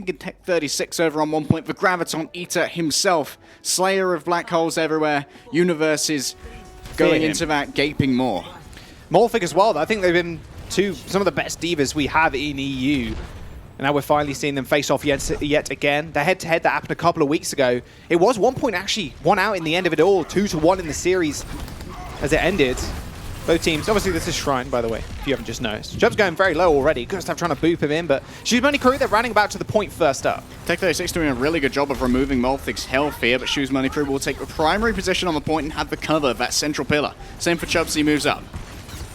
thinking Tech 36 over on 1 point for Graviton Eater himself. Slayer of black holes everywhere. Universes going into that gaping maw. Morphic as well, though. I think they've been some of the best divas we have in EU. And now we're finally seeing them face off yet again. The head-to-head that happened a couple of weeks ago, it was 1 point actually won out in the end of it all, 2-1 in the series as it ended. Both teams, obviously this is Shrine, by the way, if you haven't just noticed. Chubb's going very low already. Gustav trying to boop him in, but Shoes Money Crew, they're running about to the point first up. Tech 36 doing a really good job of removing Molthic's health here, but Shoes Money Crew will take the primary position on the point and have the cover of that central pillar. Same for Chubbs, he moves up.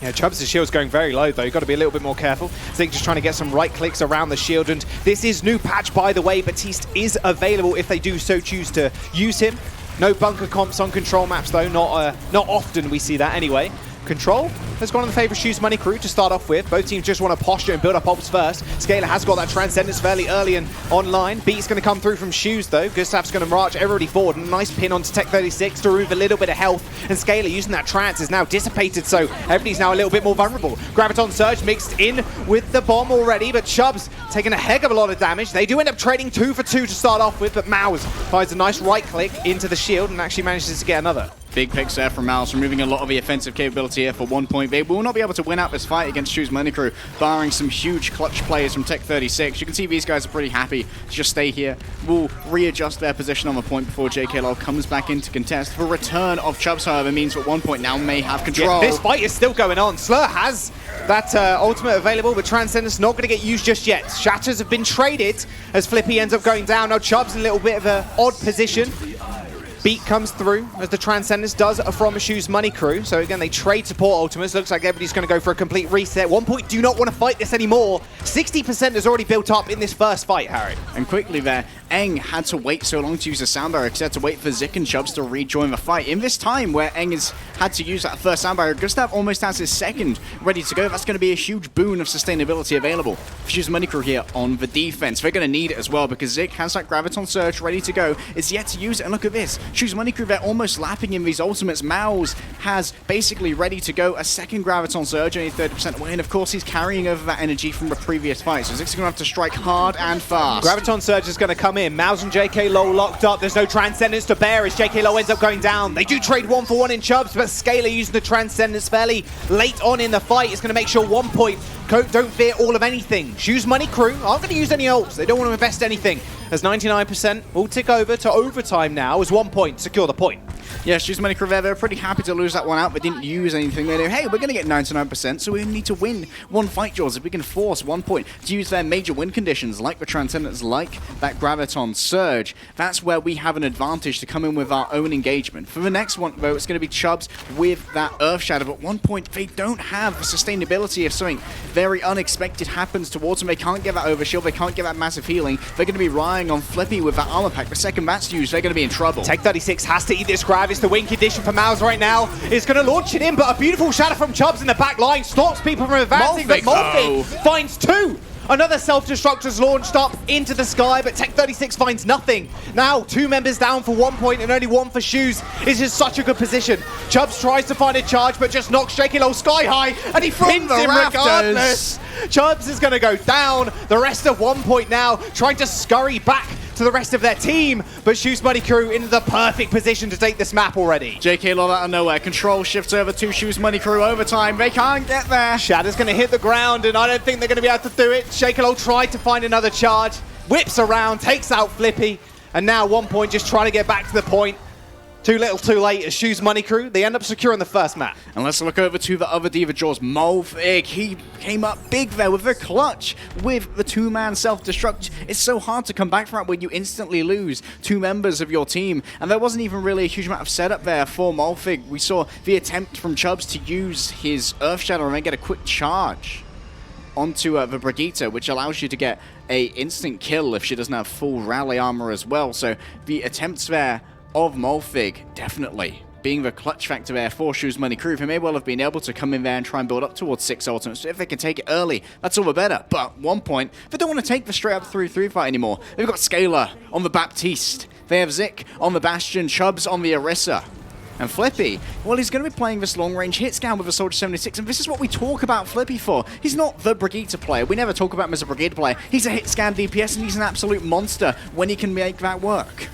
Yeah, Chubbs' shield's going very low, though. You've got to be a little bit more careful. Zig just trying to get some right clicks around the shield, and this is new patch, by the way. Batiste is available if they do so choose to use him. No bunker comps on control maps, though. Not often we see that anyway. Control has gone in the favour of Shoes Money Crew to start off with. Both teams just want to posture and build up ults first. Scaler has got that Transcendence fairly early and online. Beat's going to come through from Shoes, though. Gustav's going to march everybody forward. Nice pin onto Tech 36 to remove a little bit of health. And Scaler using that trance is now dissipated, so everybody's now a little bit more vulnerable. Graviton Surge mixed in with the bomb already, but Chubbs taking a heck of a lot of damage. They do end up trading 2 for 2 to start off with, but Maus finds a nice right click into the shield and actually manages to get another. Big picks there from Mouse, removing a lot of the offensive capability here for 1 point. They will not be able to win out this fight against Shoes Money Crew, barring some huge clutch players from Tech 36. You can see these guys are pretty happy to just stay here. Will readjust their position on the point before JK Lol comes back into contest. The return of Chubbs, however, means that 1 point now may have control. Yeah, this fight is still going on. Slur has that ultimate available, but Transcendence not going to get used just yet. Shatters have been traded as Flippy ends up going down. Now Chubbs in a little bit of an odd position. Beat comes through as the Transcendence does from Shoes Money Crew. So again, they trade support ultimates. Looks like everybody's going to go for a complete reset. 1 point do not want to fight this anymore. 60% is already built up in this first fight, Harry. And quickly there, Eng had to wait so long to use the sound barrier because he had to wait for Zik and Chubbs to rejoin the fight. In this time where Eng has had to use that first sound barrier, Gustav almost has his second ready to go. That's going to be a huge boon of sustainability available for Shoes Money Crew here on the defense. They're going to need it as well because Zik has that Graviton Surge ready to go. Is yet to use it, and look at this. Shoes Money Crew, they're almost lapping in these ultimates. Maus has basically ready to go a second Graviton Surge, only 30% away, and of course he's carrying over that energy from the previous fight. So Zik's going to have to strike hard and fast. Graviton Surge is going to come in. Maus and JK Low locked up. There's no Transcendence to bear as JK Low ends up going down. They do trade 1 for 1 in Chubbs, but Scaler using the Transcendence fairly late on in the fight is going to make sure 1 point don't fear all of anything. Shoes Money Crew aren't going to use any ults. They don't want to invest anything. As 99% will tick over to overtime now as 1 point secure the point. Yeah, Shoes Money Crew, they're pretty happy to lose that one out, but didn't use anything. They knew, hey, we're going to get 99%, so we need to win one fight, Jaws. If we can force 1 point to use their major win conditions, like the Transcendence, like that Graviton Surge, that's where we have an advantage to come in with our own engagement. For the next one, though, it's going to be Chubbs with that Earth Shadow, but 1 point, they don't have the sustainability if something very unexpected happens towards them. They can't get that overshield, they can't get that massive healing. They're going to be relying on Flippy with that armor pack. The second that's used, they're going to be in trouble. Tech 36 has to eat this grab. It's the win condition for Maus right now. It's going to launch it in, but a beautiful shadow from Chubbs in the back line stops people from advancing, but Molthig finds 2. Another self-destruct is launched up into the sky, but Tech 36 finds nothing. Now, 2 members down for 1 point and only 1 for Shoes. This is such a good position. Chubbs tries to find a charge, but just knocks JK Low sky high, and he pins him regardless. Chubbs is going to go down. The rest of 1 point now, trying to scurry back to the rest of their team, but Shoes Money Crew in the perfect position to take this map already. JK Lol out of nowhere. Control shifts over to Shoes Money Crew overtime. They can't get there. Shadow's going to hit the ground, and I don't think they're going to be able to do it. JK Lol tried to find another charge, whips around, takes out Flippy, and now 1 point just trying to get back to the point. Too little, too late as Shoes Money Crew. They end up securing the first map. And let's look over to the other Diva Jaws, Molthig. He came up big there with a clutch with the 2-man self-destruct. It's so hard to come back from it when you instantly lose 2 members of your team. And there wasn't even really a huge amount of setup there for Molthig. We saw the attempt from Chubbs to use his Earth Shadow and then get a quick charge onto the Brigitte, which allows you to get a instant kill if she doesn't have full rally armor as well. So the attempts there of Molthig definitely being the clutch factor there for Shoes Money Crew. They may well have been able to come in there and try and build up towards 6 ultimates. So if they can take it early, that's all the better. But 1 point, they don't want to take the straight up 3-3 fight anymore. They've got Scaler on the Baptiste. They have Zik on the Bastion, Chubbs on the Orisa. And Flippy, well, he's going to be playing this long-range hit scan with a Soldier 76, and this is what we talk about Flippy for. He's not the Brigitte player. We never talk about him as a Brigade player. He's a hit scan DPS, and he's an absolute monster when he can make that work.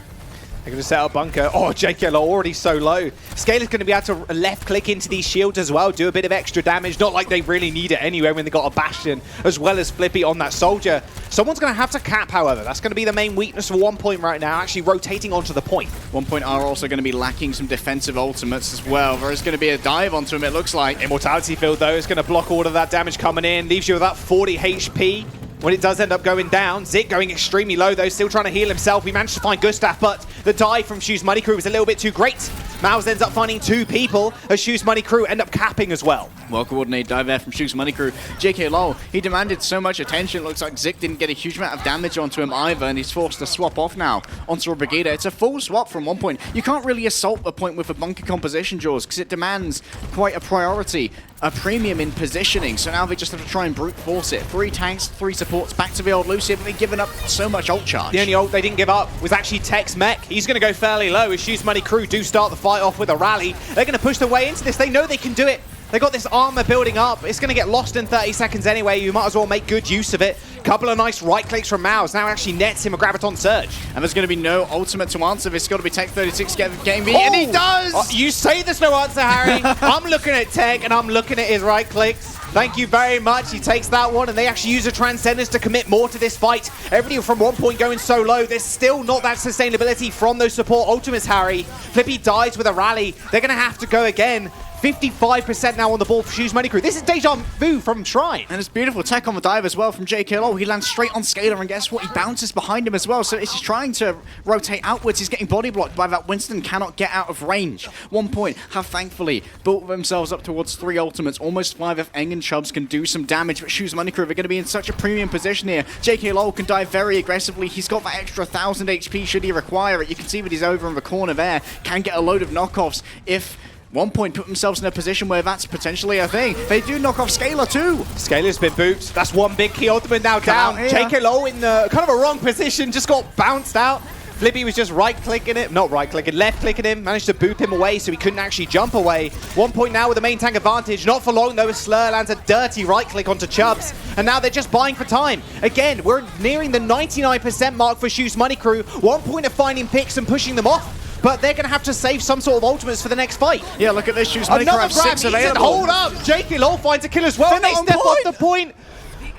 They're going to set up bunker. Oh, JKL already so low. Scaler's going to be able to left click into these shields as well, do a bit of extra damage. Not like they really need it anyway when they got a Bastion as well as Flippy on that Soldier. Someone's going to have to cap, however. That's going to be the main weakness for OnePoint right now, actually rotating onto the point. OnePoint are also going to be lacking some defensive ultimates as well. There's going to be a dive onto him, it looks like. Immortality Field, though, is going to block all of that damage coming in. Leaves you with that 40 HP. When it does end up going down, Zik going extremely low though, still trying to heal himself. We managed to find Gustav, but the dive from Shoes Money Crew was a little bit too great. Mouse ends up finding 2 people as Shoes Money Crew end up capping as well. Well-coordinated dive there from Shoes Money Crew. JK Lowell, he demanded so much attention. Looks like Zik didn't get a huge amount of damage onto him either, and he's forced to swap off now onto a Brigada. It's a full swap from OnePoint. You can't really assault a point with a bunker composition, Jaws, because it demands quite a priority, a premium in positioning. So now they just have to try and brute force it. 3 tanks, 3 supports, back to the old Lucy, but they've given up so much ult charge. The only ult they didn't give up was actually Tex Mech. He's going to go fairly low as Shoes Money Crew do start the fight off with a rally. They're going to push their way into this. They know they can do it. They got this armor building up. It's going to get lost in 30 seconds anyway. You might as well make good use of it. Couple of nice right clicks from Mouse. Now actually nets him a Graviton Surge. And there's going to be no ultimate to answer. It's got to be Tech 36 getting V, and he does! Oh, you say there's no answer, Harry. I'm looking at Tech, and I'm looking at his right clicks. Thank you very much. He takes that one, and they actually use a Transcendence to commit more to this fight. Everybody from OnePoint going so low. There's still not that sustainability from those support ultimates, Harry. Flippy dies with a rally. They're going to have to go again. 55% now on the ball for Shoes Money Crew. This is deja vu from Shrine. And it's beautiful tech on the dive as well from JKL. He lands straight on Scaler, and guess what? He bounces behind him as well. So it's just trying to rotate outwards. He's getting body blocked by that. Winston cannot get out of range. OnePoint have thankfully built themselves up towards 3 ultimates. Almost 5 if Eng and Chubbs can do some damage, but Shoes Money Crew are going to be in such a premium position here. JKL can dive very aggressively. He's got that extra 1,000 HP should he require it. You can see that he's over in the corner there. Can get a load of knockoffs if OnePoint put themselves in a position where that's potentially a thing. They do knock off Scaler too. Scaler's been booped. That's one big key ultimate now down. JK Low in kind of a wrong position, just got bounced out. Flippy was just right-clicking it, not right-clicking, left-clicking him, managed to boop him away so he couldn't actually jump away. OnePoint now with the main tank advantage, not for long though as Slur lands a dirty right-click onto Chubbs, and now they're just buying for time. Again, we're nearing the 99% mark for Shoes Money Crew. OnePoint are finding picks and pushing them off, but they're going to have to save some sort of ultimates for the next fight. Yeah, look at this. Shoes Money Crew have 6 available. Hold up! JK Low finds a kill as well. They step off the point.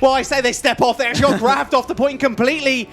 Well, I say they step off. They actually got grabbed off the point completely.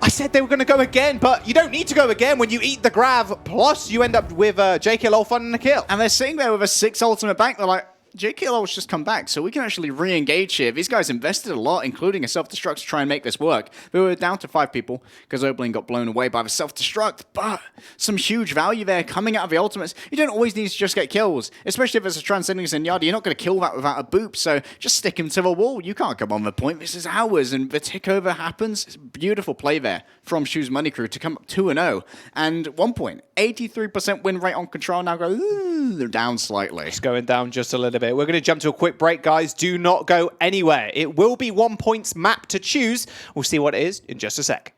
I said they were going to go again, but you don't need to go again when you eat the grab. Plus, you end up with JK Low finding a kill. And they're sitting there with a 6 ultimate back. They're like, JKL has just come back, so we can actually re-engage here. These guys invested a lot, including a self-destruct to try and make this work. We were down to 5 people because Oberlin got blown away by the self-destruct, but some huge value there coming out of the ultimates. You don't always need to just get kills, especially if it's a Transcendence and Yard. You're not going to kill that without a boop, so just stick him to the wall. You can't come on the point. This is ours, and the tick over happens. It's a beautiful play there from Shoes Money Crew to come up 2-0. And OnePoint, 83% win rate on control. Now they're down slightly. It's going down just a little bit. We're going to jump to a quick break, guys. Do not go anywhere. It will be OnePoint's map to choose. We'll see what it is in just a sec.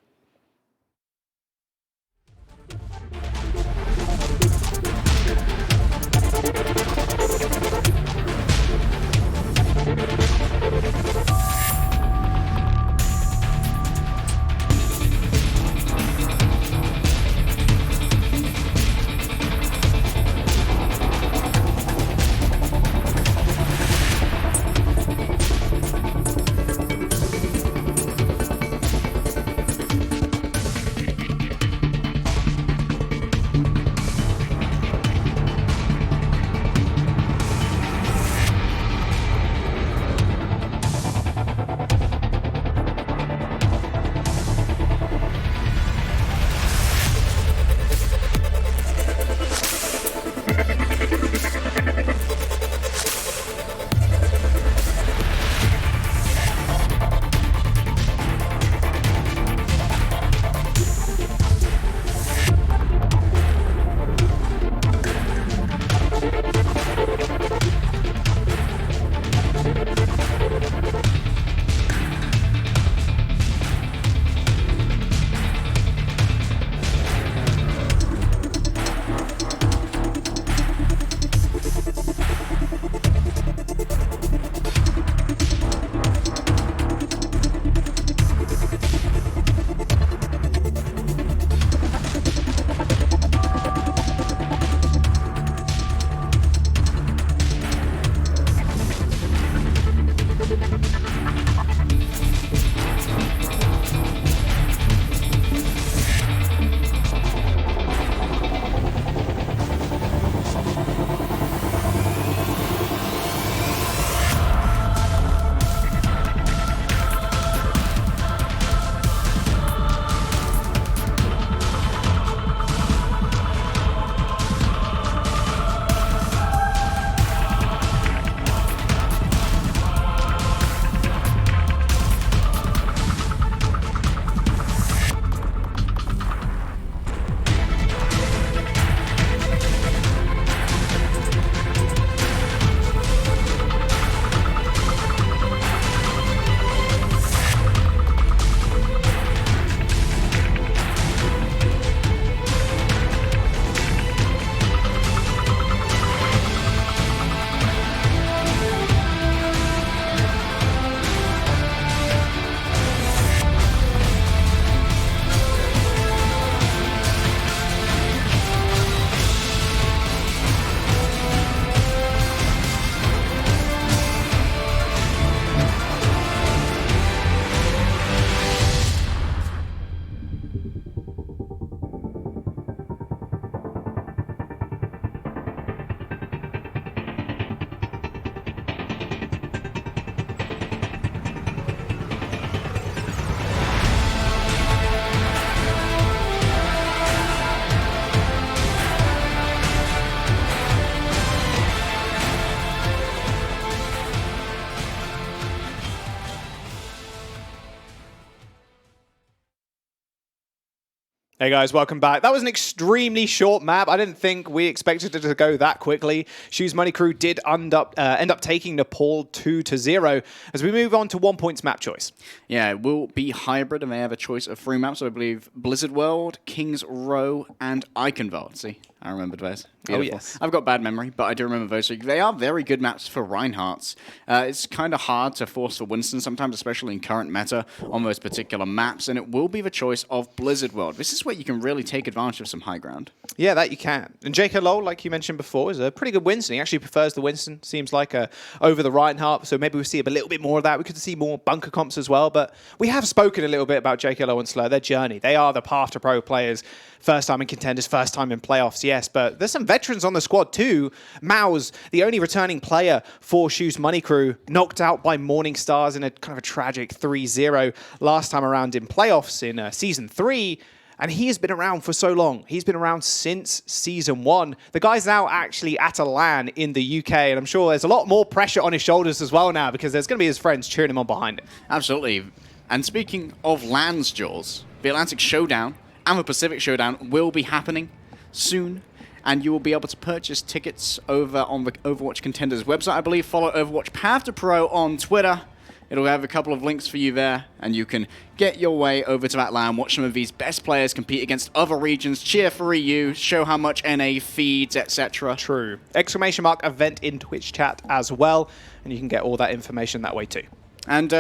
Hey guys, welcome back. That was an extremely short map. I didn't think we expected it to go that quickly. Shoes Money Crew did end up taking Nepal 2-0 as we move on to One.PoinT's map choice. Yeah, it will be hybrid, and they have a choice of 3 maps. So I believe Blizzard World, King's Row, and Eichenwald. See, I remembered those. Beautiful. Oh, yes. I've got bad memory, but I do remember those. So they are very good maps for Reinhardt's. It's kind of hard to force for Winston sometimes, especially in current meta on those particular maps, and it will be the choice of Blizzard World. This is where you can really take advantage of some high ground. Yeah, that you can. And J.K. Lowell, like you mentioned before, is a pretty good Winston. He actually prefers the Winston, seems like, over the Reinhardt, so maybe we'll see a little bit more of that. We could see more bunker comps as well, but we have spoken a little bit about J.K. Lowell and Slur, their journey. They are the path to pro players. First time in Contenders, first time in playoffs, yes, but there's some veterans on the squad too. Maus, the only returning player for Shoes Money Crew, knocked out by Morning Stars in a kind of a tragic 3-0 last time around in playoffs in Season 3. And he has been around for so long. He's been around since Season 1. The guy's now actually at a LAN in the UK, and I'm sure there's a lot more pressure on his shoulders as well now because there's going to be his friends cheering him on behind him. Absolutely. And speaking of LANs, Jules, the Atlantic Showdown and the Pacific Showdown will be happening soon, and you will be able to purchase tickets over on the Overwatch Contenders website. I believe follow Overwatch Path to Pro on Twitter. It'll have a couple of links for you there, and you can get your way over to that LAN, watch some of these best players compete against other regions, cheer for EU, show how much NA feeds, etc. True. Exclamation mark event in Twitch chat as well, and you can get all that information that way too. And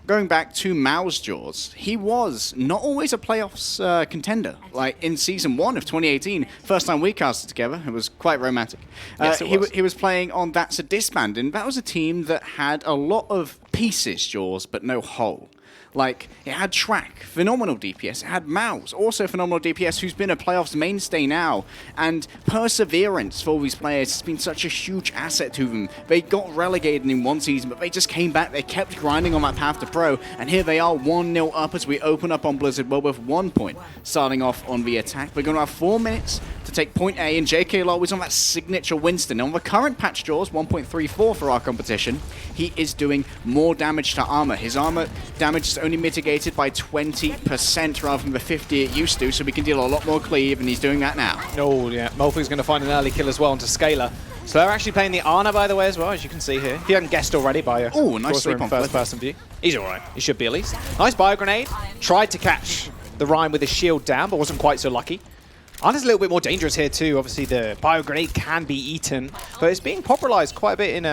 going back to Maus Jaws, he was not always a playoffs contender. Like in Season 1 of 2018, first time we casted together, it was quite romantic. Yes, it was. He was playing on That's a Disband, and that was a team that had a lot of pieces, Jaws, but no whole. Like, it had Track, phenomenal DPS. It had Maus, also phenomenal DPS, who's been a playoffs mainstay now. And perseverance for all these players has been such a huge asset to them. They got relegated in one season, but they just came back. They kept grinding on that path to pro. And here they are, 1-0 up as we open up on Blizzard World with 1 point. Starting off on the attack. We're going to have 4 minutes to take point A, and JK Law is on that signature Winston. On the current patch Jaws, 1.34 for our competition, he is doing more damage to armor. His armor damage is only mitigated by 20% rather than the 50 it used to, so we can deal a lot more cleave, and he's doing that now. Oh, yeah. Molfu's going to find an early kill as well onto Scalar. So they're actually playing the Ana, by the way, as well, as you can see here. If you hadn't guessed already by a nice sleep on first-person view. He's all right. He should be at least. Nice bio grenade. Tried to catch the Rhyme with his shield down, but wasn't quite so lucky. Ana's a little bit more dangerous here too. Obviously, the bio grenade can be eaten, but it's being popularized quite a bit in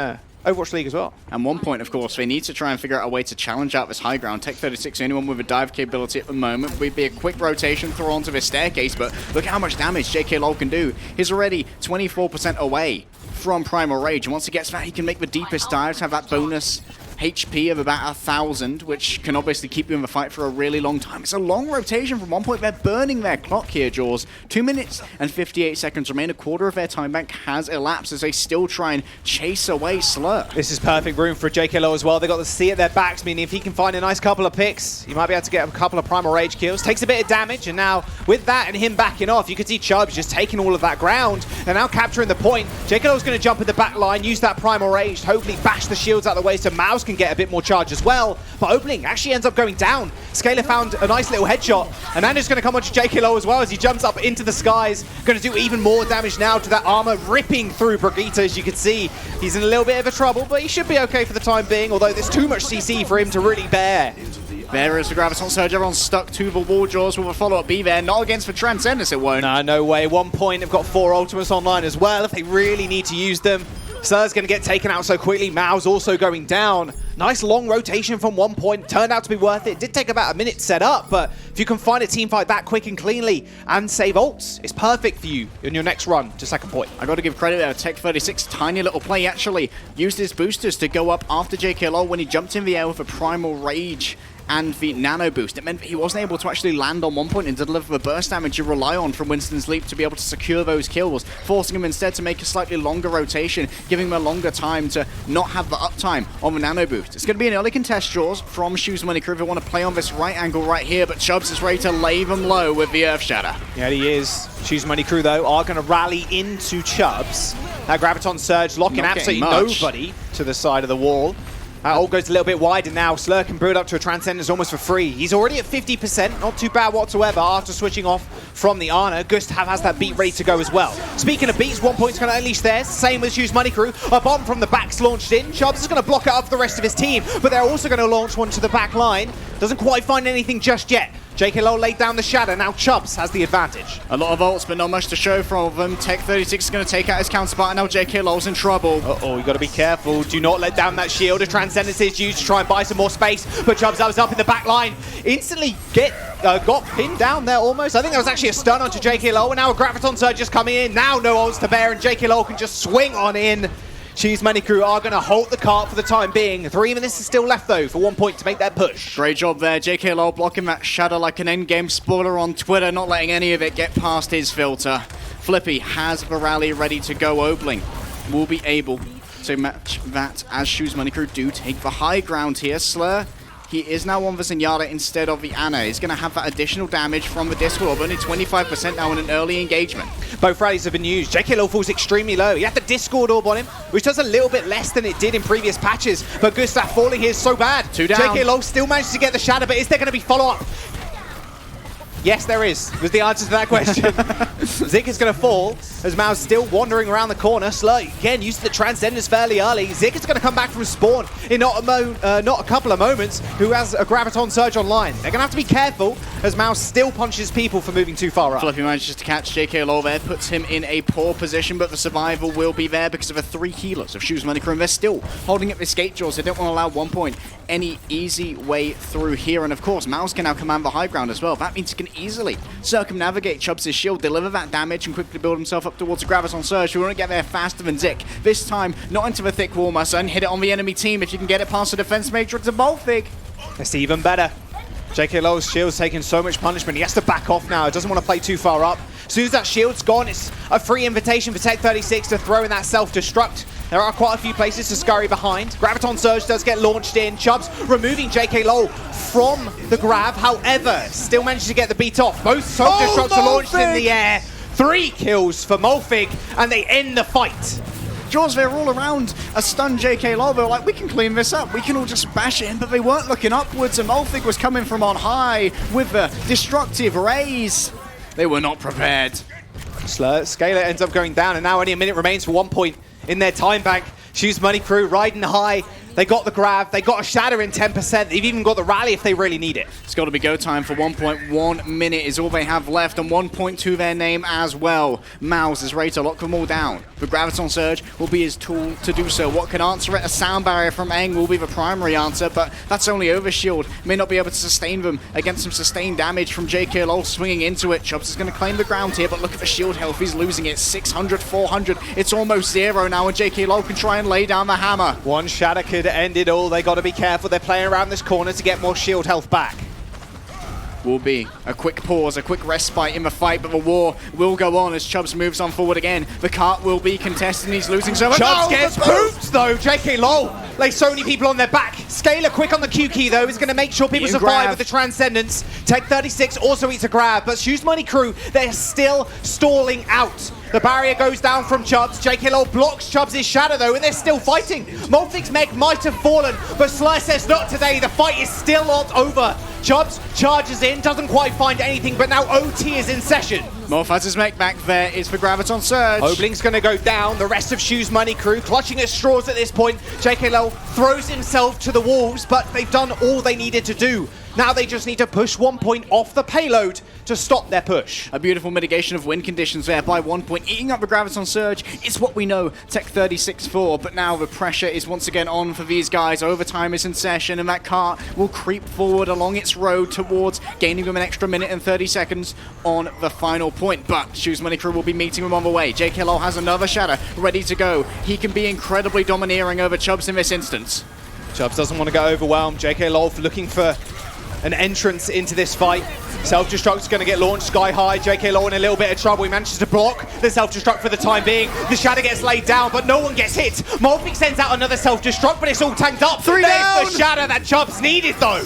Overwatch League as well. And 1 point, of course, they need to try and figure out a way to challenge out this high ground. Tech 36, anyone with a dive capability at the moment, would be a quick rotation, throw onto this staircase, but look how much damage JK Lol can do. He's already 24% away from Primal Rage, and once he gets that, he can make the deepest dives, have that bonus HP of about 1,000, which can obviously keep you in the fight for a really long time. It's a long rotation from 1 point. They're burning their clock here, Jaws. 2 minutes and 58 seconds remain. A quarter of their time bank has elapsed as they still try and chase away Slur. This is perfect room for JKLO as well. They've got the C at their backs, meaning if he can find a nice couple of picks, he might be able to get a couple of Primal Rage kills. Takes a bit of damage, and now with that and him backing off, you can see Chubbs just taking all of that ground. They're now capturing the point. JKLO's going to jump in the back line, use that Primal Rage, hopefully bash the shields out of the way so Maus can get a bit more charge as well. But opening actually ends up going down. Scalar found a nice little headshot, and then it's going to come onto JKLO as well as he jumps up into the skies. Going to do even more damage now to that armor, ripping through Brigitte. As you can see, he's in a little bit of a trouble, but he should be okay for the time being, although there's too much CC for him to really bear. There is the Graviton Surge. Everyone's stuck to the wall, Jaws, with a follow-up B there. Not against the Transcendence, it won't. No way. 1 point. They've got 4 ultimates online as well if they really need to use them. Slur's going to get taken out so quickly. Maus also going down. Nice long rotation from 1 point. Turned out to be worth it. It did take about a minute to set up, but if you can find a team fight that quick and cleanly and save ults, it's perfect for you in your next run to second point. I got to give credit there. Tech 36, tiny little play. He actually used his boosters to go up after JKLO when he jumped in the air with a Primal Rage and the nano boost. It meant that he wasn't able to actually land on 1 point and deliver the burst damage you rely on from Winston's Leap to be able to secure those kills, forcing him instead to make a slightly longer rotation, giving him a longer time to not have the uptime on the nano boost. It's going to be an early contest, Jaws, from Shoes Money Crew. They want to play on this right angle right here, but Chubbs is ready to lay them low with the Earth Shatter. Yeah, he is. Shoes Money Crew, though, are going to rally into Chubbs. That Graviton Surge locking absolutely nobody to the side of the wall. That ult goes a little bit wide, and now Slur can build up to a Transcendence almost for free. He's already at 50%, not too bad whatsoever after switching off from the Ana. Gustav has that beat ready to go as well. Speaking of beats, 1.'s going to unleash theirs. Same with Shoes Money Crew. A bomb from the back's launched in. Chubbs is going to block it up for the rest of his team, but they're also going to launch one to the back line. Doesn't quite find anything just yet. JK Lowell laid down the shadow, now Chubbs has the advantage. A lot of ults, but not much to show from them. Tech 36 is going to take out his counterpart, and now JK Lowell's in trouble. Uh-oh, you got to be careful. Do not let down that shield. A Transcendence is used to try and buy some more space, but Chubbs was up in the back line. Instantly got pinned down there almost. I think that was actually a stun onto JK Lowell, and now a Graviton Surge just coming in. Now no ults to bear, and JK Lowell can just swing on in. Shoes Money Crew are going to halt the cart for the time being. 3 minutes is still left, though, for 1Point to make that push. Great job there. JK Lowell blocking that shadow like an endgame spoiler on Twitter, not letting any of it get past his filter. Flippy has the rally ready to go. Obling will be able to match that as Shoes Money Crew do take the high ground here. Slur, he is now on the Zenyatta instead of the Ana. He's going to have that additional damage from the Disc Orb, only 25% now in an early engagement. Both rallies have been used. JK Lowell falls extremely low. He had the Discord Orb on him, which does a little bit less than it did in previous patches, but Gustav falling here is so bad. 2 down. JK Lowell still manages to get the shadow, but is there going to be follow-up? Yes, there is, was the answer to that question. Zik is going to fall as Mao's still wandering around the corner. Slur, again, used to the Transcendence fairly early. Zik is going to come back from spawn in not a couple of moments, who has a Graviton Surge online. They're going to have to be careful as Mao still punches people for moving too far up. Flippy manages to catch JK Lowell there, puts him in a poor position, but the survival will be there because of the 3 healers of Shoes Money Crew, and they're still holding up the escape jaws. They don't want to allow 1Point any easy way through here, and of course, Mouse can now command the high ground as well. That means he can easily circumnavigate Chubbs' shield, deliver that damage, and quickly build himself up towards a Graviton Surge. We want to get there faster than Zik. This time, not into the thick wall, my son. Hit it on the enemy team if you can get it past the defense matrix of Bolfig. That's even better. JK Lowell's shield's taking so much punishment. He has to back off now. He doesn't want to play too far up. As soon as that shield's gone, it's a free invitation for Tech 36 to throw in that self-destruct. There are quite a few places to scurry behind. Graviton Surge does get launched in. Chubbs removing JK Lowell from the grab. However, still manages to get the beat off. Both self-destructs are launched in the air. 3 kills for Molfig, and they end the fight. Jaws, they're all around a stunned JK Lowell. They're like, we can clean this up. We can all just bash it in, but they weren't looking upwards, and Molfig was coming from on high with the destructive rays. They were not prepared. Scaler ends up going down, and now only a minute remains for 1Point in their time bank. Shoes Money Crew riding high. They got the grab, they got a shatter in 10%, they've even got the rally if they really need it. It's got to be go time for 1Point. 1 minute is all they have left, and 1Point to their name as well. Mouse is ready to lock them all down. The Graviton Surge will be his tool to do so. What can answer it? A sound barrier from Eng will be the primary answer, but that's only Overshield. May not be able to sustain them against some sustained damage from JK Lowell swinging into it. Chubbs is going to claim the ground here, but look at the shield health. He's losing it. 600, 400. It's almost 0 now, and JK Lowell can try and lay down the hammer. One shatter could end it all. They got to be careful. They're playing around this corner to get more shield health back. Will be a quick pause, a quick respite in the fight, but the war will go on as Chubbs moves on forward again. The cart will be contested, and he's losing so much. Chubbs gets pooped though. JK Lowell lays so many people on their back. Scaler quick on the Q key though is going to make sure people survive with the Transcendence. Tech 36 also eats a grab, but Shoes Money Crew, they're still stalling out. The barrier goes down from Chubbs. JK Lowell blocks Chubbs' shadow though, and they're still fighting. Molfig's mech might have fallen, but Sly says not today. The fight is still not over. Chubbs charges in, doesn't quite find anything, but now OT is in session. Morph has his mech back. There is for Graviton Surge. Obling's going to go down. The rest of Shoes Money Crew clutching at straws at this point. JK Lowell throws himself to the walls, but they've done all they needed to do. Now they just need to push 1Point off the payload to stop their push. A beautiful mitigation of wind conditions there by 1Point. Eating up the Graviton Surge is what we know Tech 36 for, but now the pressure is once again on for these guys. Overtime is in session, and that cart will creep forward along its road towards gaining them an extra minute and 30 seconds on the final point. But Shoes Money Crew will be meeting them on the way. JK Lowell has another shatter ready to go. He can be incredibly domineering over Chubbs in this instance. Chubbs doesn't want to get overwhelmed. JK Lowell looking for an entrance into this fight. Self-destruct's going to get launched sky high. JK Lowell in a little bit of trouble. He manages to block the self-destruct for the time being. The shadow gets laid down, but no one gets hit. Molfig sends out another self-destruct, but it's all tanked up. 3 down! There's the shadow that Chubbs needed, though.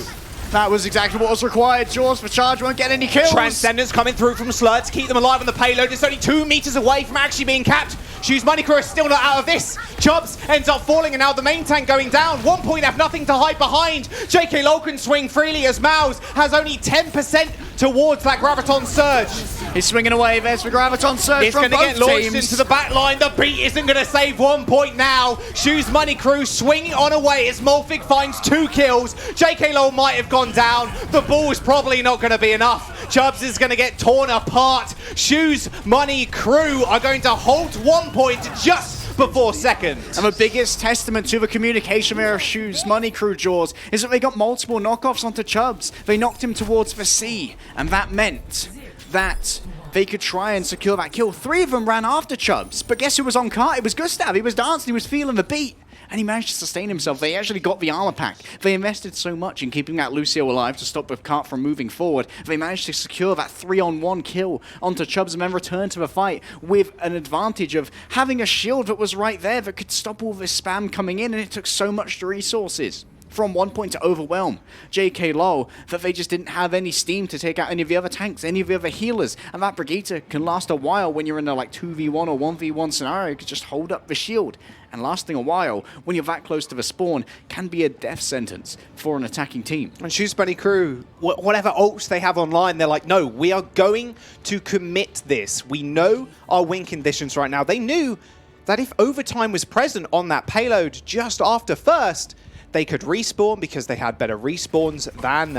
That was exactly what was required. Jaws for charge won't get any kills. Transcendence coming through from Slur to keep them alive on the payload. It's only 2 meters away from actually being capped. Shoes Money Crew is still not out of this. Chubbs ends up falling, and now the main tank going down. 1Point have nothing to hide behind. JK Low can swing freely as Mouse has only 10% towards that Graviton Surge. He's swinging away. There's the Graviton Surge it's from going to both get launched teams. into the back line. The beat isn't going to save 1Point now. Shoes Money Crew swinging on away as Molfig finds 2 kills. JK Low might have gone down. The ball is probably not going to be enough. Chubbs is going to get torn apart. Shoes Money Crew are going to halt 1Point just before second. And the biggest testament to the communication there of Shoes Money Crew, Jaws, is that they got multiple knockoffs onto Chubbs. They knocked him towards the C, and that meant that they could try and secure that kill. 3 of them ran after Chubbs, but guess who was on cart? It was Gustav. He was dancing, he was feeling the beat, and he managed to sustain himself. They actually got the armor pack. They invested so much in keeping that Lucio alive to stop the cart from moving forward. They managed to secure that 3-on-1 kill onto Chubbs and then return to the fight with an advantage of having a shield that was right there that could stop all this spam coming in, and it took so much resources from 1Point to overwhelm JK Low that they just didn't have any steam to take out any of the other tanks, any of the other healers. And that Brigitte can last a while when you're in a like 2v1 or 1v1 scenario. You can just hold up the shield. And lasting a while, when you're that close to the spawn, can be a death sentence for an attacking team. And Shoes Bunny Crew, whatever ults they have online, they're like, no, we are going to commit this. We know our win conditions right now. They knew that if overtime was present on that payload just after first, they could respawn because they had better respawns than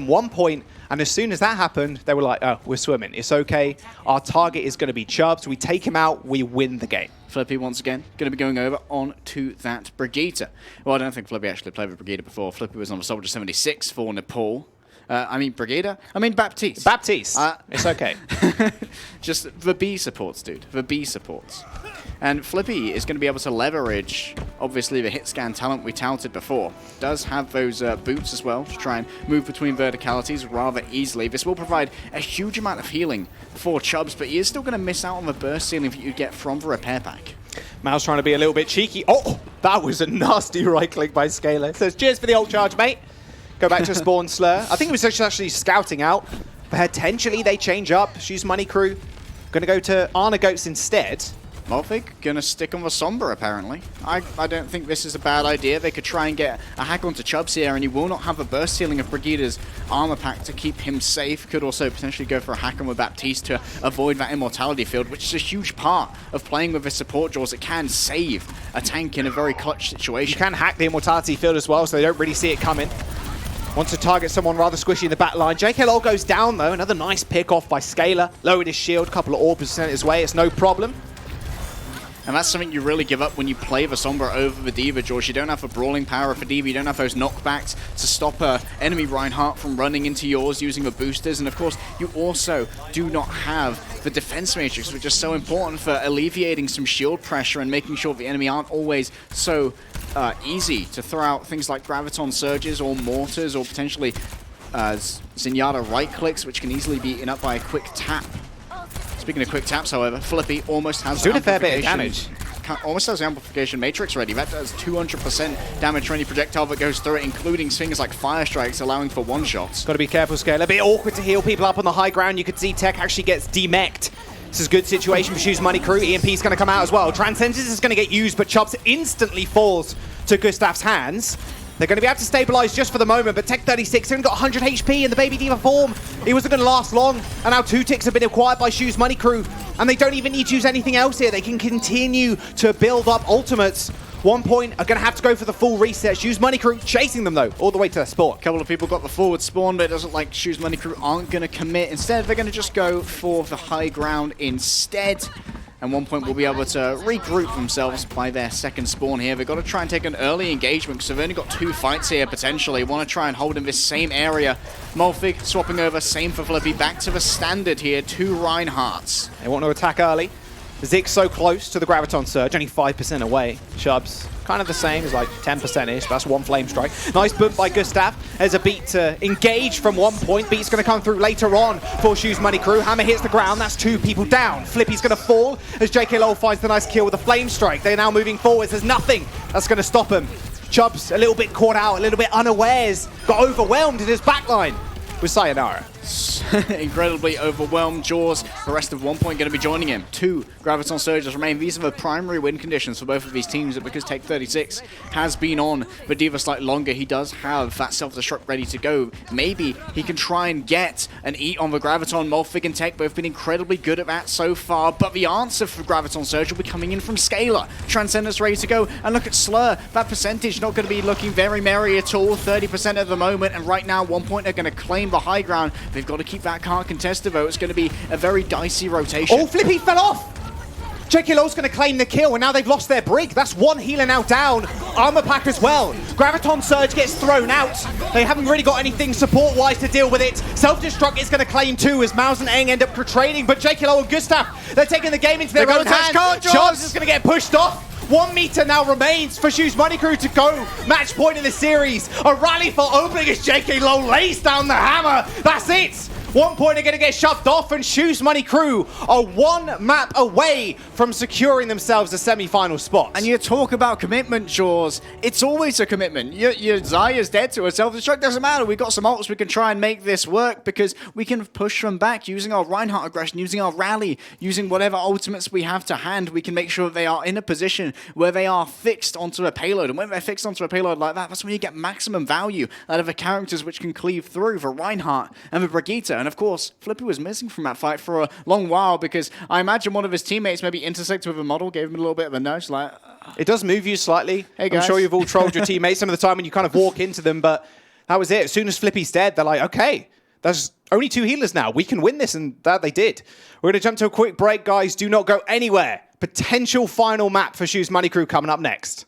1Point. And as soon as that happened, they were like, oh, we're swimming. It's okay. Our target is going to be Chubbs. We take him out. We win the game. Flippy, once again, going to be going over on to that Brigitte. Well, I don't think Flippy actually played with Brigitte before. Flippy was on the Soldier 76 for Nepal. Brigitte? Baptiste. Baptiste. It's okay. Just the B supports, dude. The B supports. And Flippy is going to be able to leverage, obviously, the hit scan talent we touted before. Does have those boots as well to try and move between verticalities rather easily. This will provide a huge amount of healing for Chubbs, but he is still going to miss out on the burst ceiling that you get from the repair pack. Mouse trying to be a little bit cheeky. Oh, that was a nasty right click by Scaler. Says, cheers for the ult charge, mate. Go back to spawn Slur. I think it was actually scouting out. Potentially they change up. Shoes Money Crew going to go to Arna Goats instead. Molfig gonna stick on the Sombra, apparently. I don't think this is a bad idea. They could try and get a hack onto Chubbs here, and he will not have a burst ceiling of Brigitte's armor pack to keep him safe. Could also potentially go for a hack on with Baptiste to avoid that immortality field, which is a huge part of playing with the support Jaws. It can save a tank in a very clutch situation. You can hack the immortality field as well, so they don't really see it coming. Wants to target someone rather squishy in the back line. JKL goes down, though. Another nice pick off by Scaler. Lowered his shield, couple of orbs sent his way. It's no problem. And that's something you really give up when you play the Sombra over the D.Va, George. You don't have the brawling power of the D.Va. You don't have those knockbacks to stop enemy Reinhardt from running into yours using the boosters. And of course, you also do not have the defense matrix, which is so important for alleviating some shield pressure and making sure the enemy aren't always so easy to throw out things like Graviton Surges or Mortars or potentially Zenyatta right clicks, which can easily be eaten up by a quick tap. Speaking of quick taps, however, Flippy almost has doing a fair bit of damage. Almost has the amplification matrix ready. That does 200% damage to any projectile that goes through it, including things like fire strikes, allowing for one-shots. Got to be careful, Scale. A bit awkward to heal people up on the high ground. You could see Tech actually gets demeched. This is a good situation for Shoes Money Crew. EMP's going to come out as well. Transcendence is going to get used, but Chubbs instantly falls to Gustav's hands. They're going to be able to stabilize just for the moment, but Tech 36 only got 100 HP in the Baby D.Va form. He wasn't going to last long, and now 2 ticks have been acquired by Shoes Money Crew, and they don't even need to use anything else here. They can continue to build up ultimates. 1Point are going to have to go for the full reset. Shoes Money Crew chasing them, though, all the way to their spawn. A couple of people got the forward spawn, but it doesn't like Shoes Money Crew aren't going to commit. Instead, they're going to just go for the high ground instead. And 1Point will be able to regroup themselves by their second spawn here. They've got to try and take an early engagement because they've only got 2 fights here potentially. Want to try and hold in this same area. Molfig swapping over, same for Flippy. Back to the standard here, 2 Reinhardts. They want to attack early. Zig's so close to the Graviton Surge, only 5% away. Chubbs, kind of the same, is like 10%-ish. That's 1 Flame Strike. Nice bump by Gustav. There's a beat to engage from 1Point. Beat's going to come through later on for Shoes Money Crew. Hammer hits the ground. That's 2 people down. Flippy's going to fall as JKL finds the nice kill with a Flame Strike. They're now moving forwards. There's nothing that's going to stop him. Chubbs a little bit caught out, a little bit unawares, got overwhelmed in his backline with Sayonara. Incredibly overwhelmed. Jaws, the rest of OnePoint, going to be joining him. 2 Graviton Surges remain. These are the primary win conditions for both of these teams, because Take 36 has been on the D.Va slightly longer. He does have that self-destruct ready to go. Maybe he can try and get an eat on the Graviton. Molfig and Tech both been incredibly good at that so far, but the answer for Graviton Surge will be coming in from Scalar. Transcendence ready to go, and look at Slur. That percentage not going to be looking very merry at all, 30% at the moment, and right now OnePoint are going to claim the high ground. They've got to keep that card contested, though. It's going to be a very dicey rotation. Oh, Flippy fell off! JKLO's going to claim the kill, and now they've lost their Brig. That's 1 healer now down. Armor pack as well. Graviton Surge gets thrown out. They haven't really got anything support-wise to deal with it. Self-destruct is going to claim 2 as Mouse and Eng end up trading, but JKLO and Gustav, they're taking the game into their own hands. Jaws is going to get pushed off. 1 meter now remains for Shoes Money Crew to go. Match point in the series. A rally for opening as JKLO lays down the hammer. That's it. OnePoint are going to get shoved off, and Shoes Money Crew are 1 map away from securing themselves a semi-final spot. And you talk about commitment, Jaws. It's always a commitment. Your Zaya's dead to a self-destruct. Doesn't matter. We've got some ults. We can try and make this work, because we can push them back using our Reinhardt aggression, using our rally, using whatever ultimates we have to hand. We can make sure that they are in a position where they are fixed onto a payload. And when they're fixed onto a payload like that, that's when you get maximum value out of the characters which can cleave through, the Reinhardt and the Brigitte. And of course, Flippy was missing from that fight for a long while, because I imagine one of his teammates maybe intersected with a model, gave him a little bit of a nudge, like... It does move you slightly. Hey guys. I'm sure you've all trolled your teammates some of the time when you kind of walk into them, but that was it. As soon as Flippy's dead, they're like, okay, there's only 2 healers now. We can win this, and that they did. We're going to jump to a quick break, guys. Do not go anywhere. Potential final map for Shoes Money Crew coming up next.